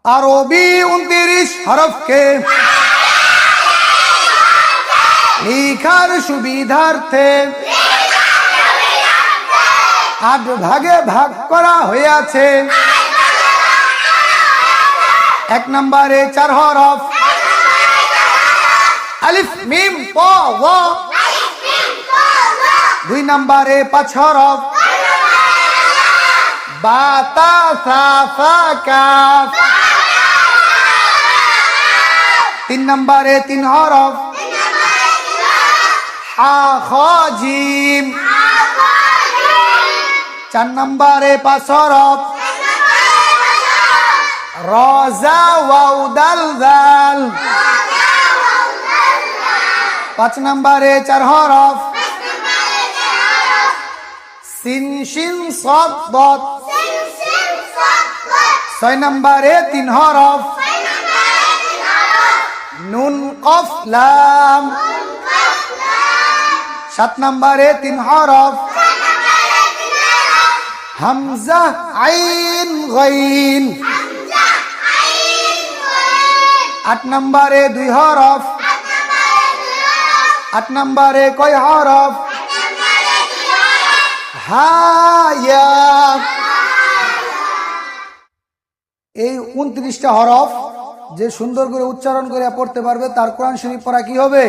আরবি 29 হরফকে লিখার সুবিধার্থে 8 ভাগে ভাগ করা হয়েছে। 1 নম্বরে 4 হরফ আলিফ মিম ত ও। 2 নম্বরে 5 হরফ বা তা সা ফা কাফ। 3 নম্বরে 3 হরফ হা খ জিম। 4 নম্বরে 5 হরফ র জা ওয়াও দাল জাল। 5 নম্বরে 4 হরফ সিন শিন সাদ দাদ। 6 নম্বরে 3 হরফ নুন কফ লাম। 7 নম্বরে 3 হরফ হামজা আইন গাইন। 8 নম্বরে 2 হরফ। 8 নম্বরে কয় হরফ হা ইয়া। এই 29টা হরফ যে সুন্দর করে উচ্চারণ করে পড়তে পারবে তার কোরআন শরীফ পড়া কি হবে?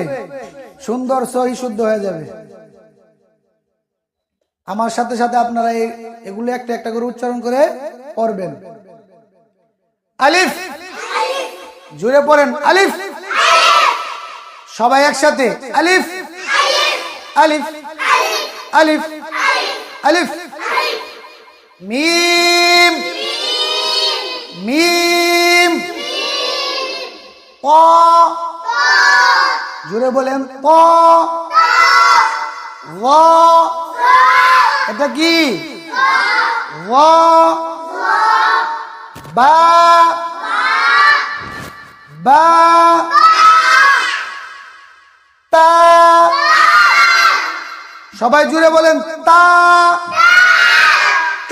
সুন্দর সহি শুদ্ধ হয়ে যাবে। আমার সাথে সাথে আপনারা এগুলো একটা একটা করে উচ্চারণ করে পড়বেন। আলিফ, জোরে পড়েন আলিফ। সবাই একসাথে আলিফ আলিফ আলিফ আলিফ। মিম মিম ত, জোরে বলেন ত। গ, এটা কি? গ। বা বা তা। সবাই জুড়ে বলেন তা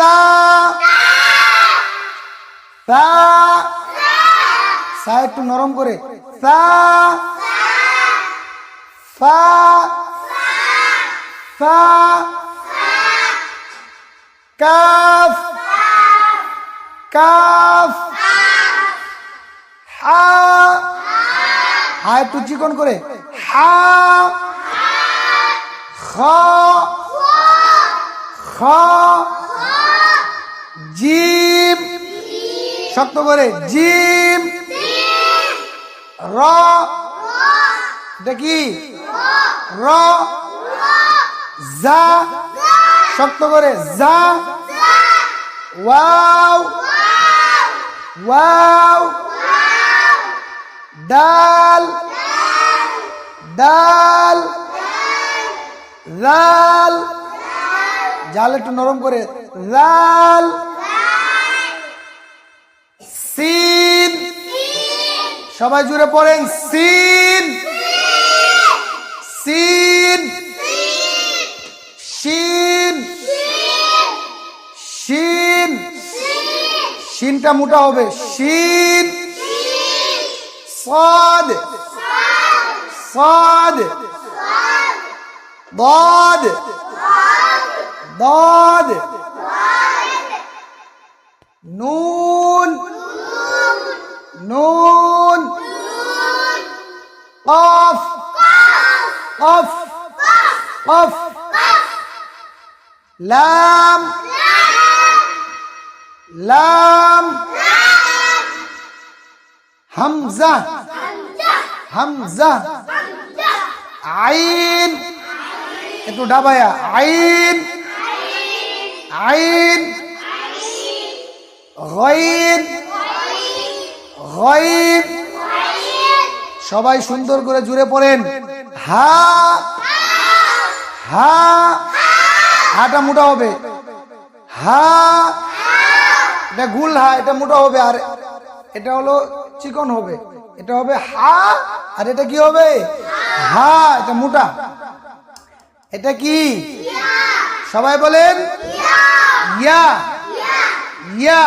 তা তা। সা একটু নরম করে সা সা সা। Calf calf. হা হা একটু চিকন করে হা। খ খ। জিম শক্ত করে জিম। র, এটা কি? র। জা শক্ত করে জা। Wow wow. দাল দাল। লাল, জাল একটু নরম করে লাল। সিন, সবাই জুড়ে পড়েন সিন সিন। শিন শিন, শিনটা মোটা হবে শিন। সাদ সাদ। ضاد ضاد। نون نون। قاف قف قف। لام لام। همزة همزة। عين একটু ডাবায়া আইন আইন। গাইন গাইন। সবাই সুন্দর করে জুড়ে পড়েন হা হা। হাটা মোটা হবে হা। এটা গুল হা, এটা মোটা হবে। আর এটা হলো চিকন হবে। এটা হবে হা আর এটা কি হবে হা। এটা মোটা। এটা কি? সবাই বলেন ইয়া ইয়া।